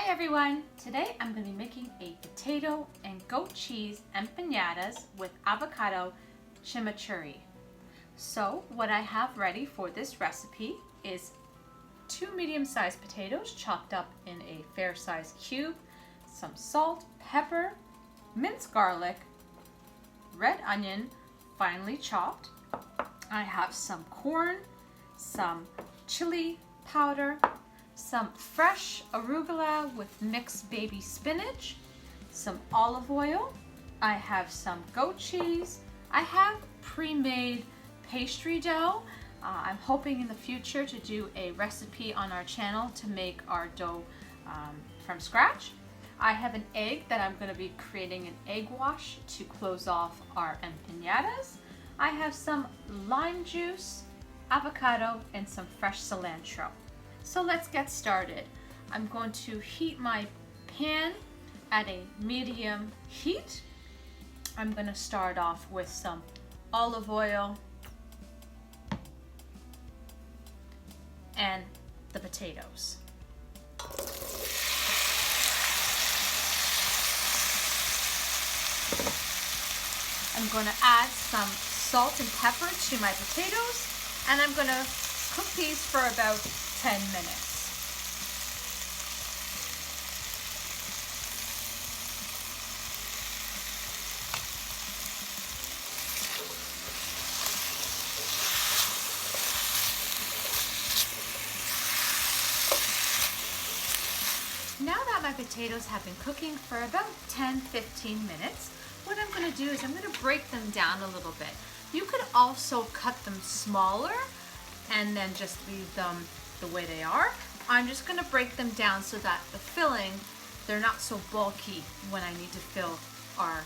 Hi everyone! Today I'm going to be making a potato and goat cheese empanadas with avocado chimichurri. So what I have ready for this recipe is 2 medium-sized potatoes chopped up in a fair-sized cube, some salt, pepper, minced garlic, red onion finely chopped. I have some corn, some chili powder, some fresh arugula with mixed baby spinach, some olive oil. I have some goat cheese. I have pre-made pastry dough. I'm hoping in the future to do a recipe on our channel to make our dough from scratch. I have an egg that I'm going to be creating an egg wash to close off our empanadas. I have some lime juice, avocado, and some fresh cilantro. So let's get started. I'm going to heat my pan at a medium heat. I'm going to start off with some olive oil and the potatoes. I'm going to add some salt and pepper to my potatoes, and I'm going to cook these for about 10 minutes. Now that my potatoes have been cooking for about 10-15 minutes, what I'm going to do is I'm going to break them down a little bit. You could also cut them smaller and then just leave them the way they are. I'm just going to break them down so that the filling, they're not so bulky when I need to fill our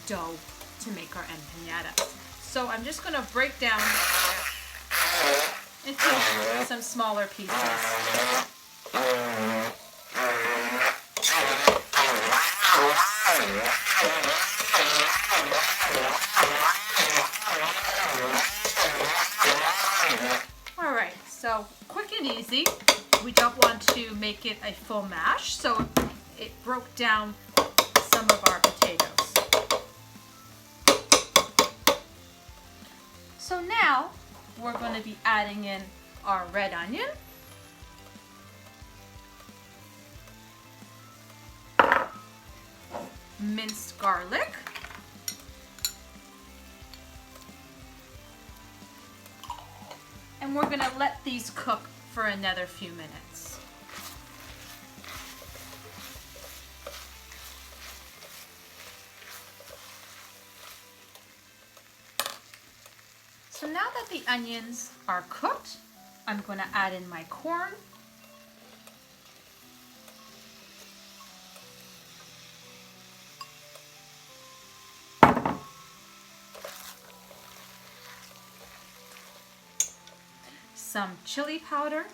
dough to make our empanadas. So I'm just going to break down into some smaller pieces. Alright, so quick and easy. We don't want to make it a full mash, so it broke down some of our potatoes. So now we're going to be adding in our red onion, minced garlic, and we're going to let these cook for another few minutes. So now that the onions are cooked, I'm going to add in my corn, some chili powder,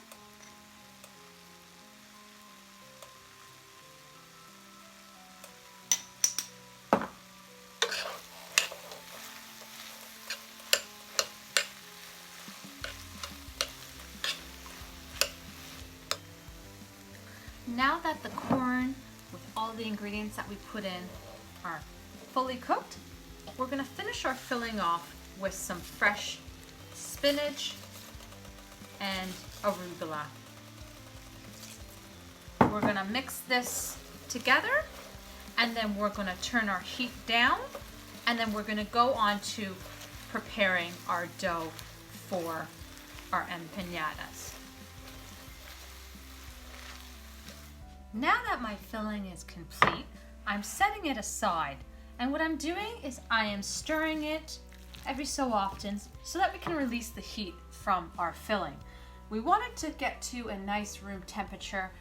now that the corn with all the ingredients that we put in are fully cooked, we're going to finish our filling off with some fresh spinach and arugula. We're going to mix this together, and then we're going to turn our heat down, and then we're going to go on to preparing our dough for our empanadas. Now that my filling is complete, I'm setting it aside, and what I'm doing is I am stirring it every so often so that we can release the heat from our filling. We want it to get to a nice room temperature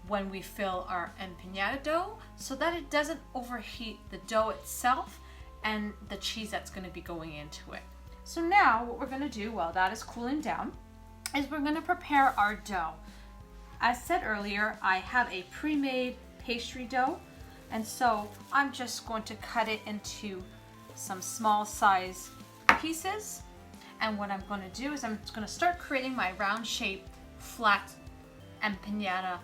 when we fill our empanada dough so that it doesn't overheat the dough itself and the cheese that's going to be going into it. So now what we're going to do while that is cooling down is we're going to prepare our dough. As said earlier, I have a pre-made pastry dough, and so I'm just going to cut it into some small size pieces. And what I'm going to do is I'm going to start creating my round shaped flat empanada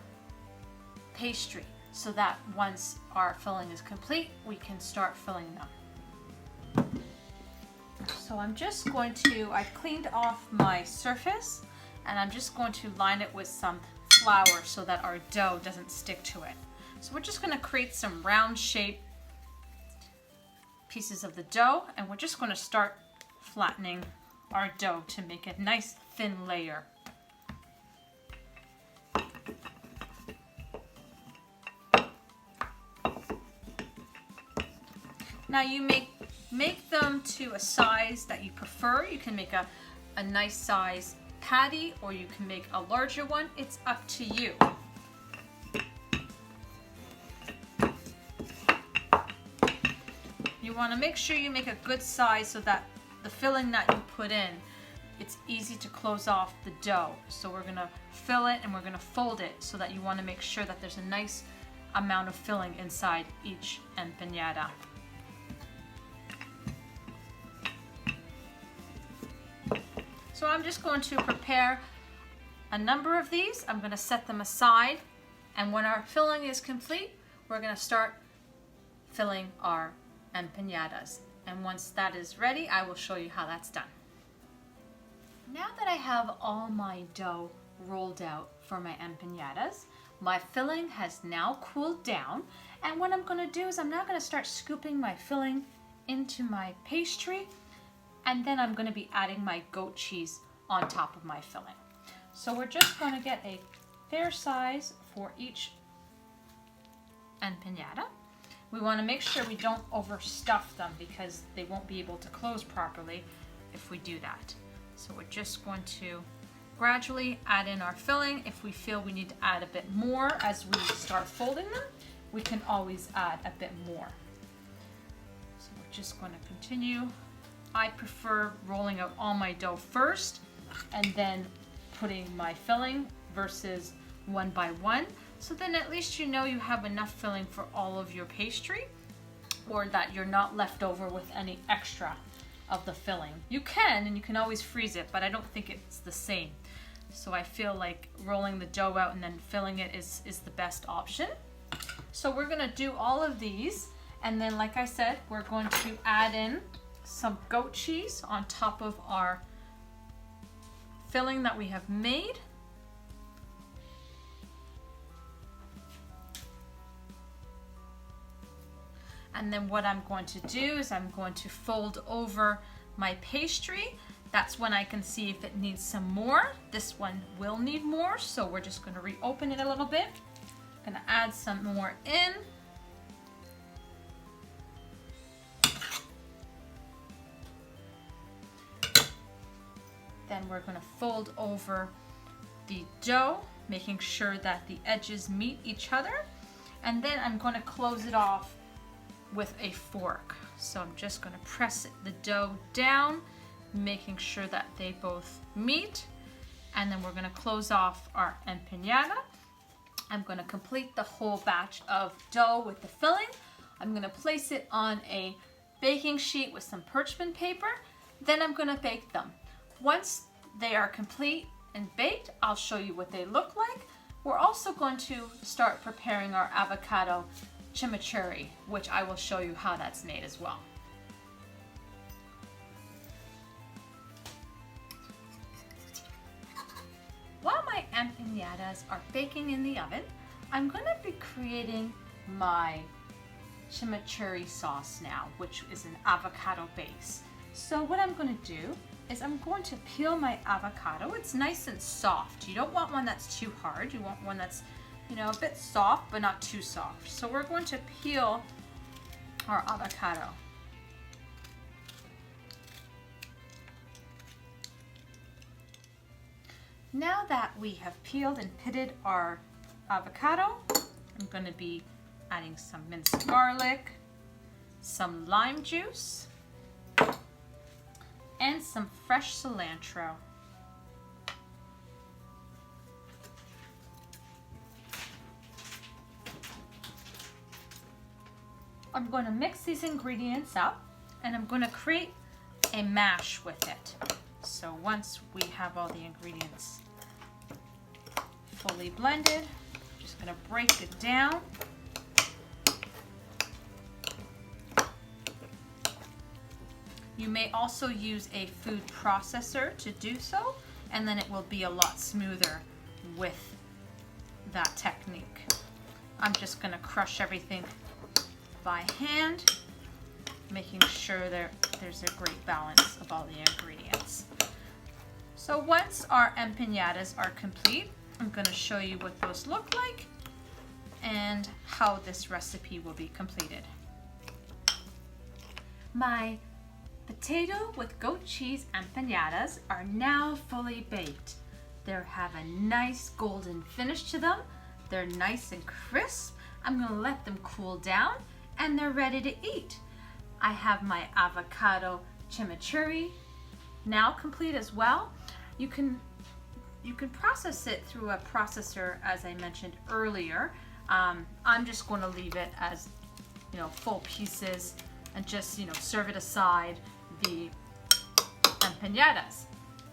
pastry so that once our filling is complete, we can start filling them. So I'm just going to, I've cleaned off my surface and I'm just going to line it with some flour so that our dough doesn't stick to it. So we're just going to create some round shape pieces of the dough and we're just going to start flattening our dough to make a nice thin layer. Now you make them to a size that you prefer. You can make a nice size patty or you can make a larger one. It's up to you. You want to make sure you make a good size so that the filling that you put in, it's easy to close off the dough. So we're going to fill it and we're going to fold it so that you want to make sure that there's a nice amount of filling inside each empanada. So I'm just going to prepare a number of these. I'm going to set them aside, and when our filling is complete, we're going to start filling our empanadas. And once that is ready, I will show you how that's done. Now that I have all my dough rolled out for my empanadas, my filling has now cooled down, and what I'm going to do is I'm now going to start scooping my filling into my pastry, and then I'm going to be adding my goat cheese on top of my filling. So we're just going to get a fair size for each empanada. We want to make sure we don't overstuff them because they won't be able to close properly if we do that. So we're just going to gradually add in our filling. If we feel we need to add a bit more as we start folding them, we can always add a bit more. So we're just going to continue. I prefer rolling out all my dough first and then putting my filling versus one by one. So then at least you know you have enough filling for all of your pastry, or that you're not left over with any extra of the filling. You can, and you can always freeze it, but I don't think it's the same. So I feel like rolling the dough out and then filling it is the best option. So we're gonna do all of these, and then like I said, we're going to add in some goat cheese on top of our filling that we have made. And then what I'm going to do is I'm going to fold over my pastry. That's when I can see if it needs some more. This one will need more, so we're just going to reopen it a little bit. I'm going to add some more in. Then we're going to fold over the dough, making sure that the edges meet each other. And then I'm going to close it off with a fork. So I'm just going to press the dough down, making sure that they both meet. And then we're going to close off our empanada. I'm going to complete the whole batch of dough with the filling. I'm going to place it on a baking sheet with some parchment paper. Then I'm going to bake them. Once they are complete and baked, I'll show you what they look like. We're also going to start preparing our avocado chimichurri, which I will show you how that's made as well. While my empanadas are baking in the oven, I'm going to be creating my chimichurri sauce now, which is an avocado base. So what I'm going to do is I'm going to peel my avocado. It's nice and soft. You don't want one that's too hard. You want one that's, you know, a bit soft, but not too soft. So we're going to peel our avocado. Now that we have peeled and pitted our avocado, I'm going to be adding some minced garlic, some lime juice, and some fresh cilantro. I'm going to mix these ingredients up and I'm going to create a mash with it. So once we have all the ingredients fully blended, I'm just gonna break it down. You may also use a food processor to do so, and then it will be a lot smoother with that technique. I'm just gonna crush everything by hand, making sure there's a great balance of all the ingredients. So once our empanadas are complete, I'm gonna show you what those look like and how this recipe will be completed. My potato with goat cheese empanadas are now fully baked. They have a nice golden finish to them. They're nice and crisp. I'm gonna let them cool down and they're ready to eat. I have my avocado chimichurri now complete as well. You can process it through a processor, as I mentioned earlier. I'm just going to leave it as, full pieces and just, serve it aside the empanadas.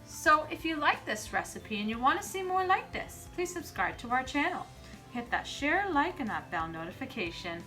So if you like this recipe and you want to see more like this, please subscribe to our channel. Hit that share, like, and that bell notification.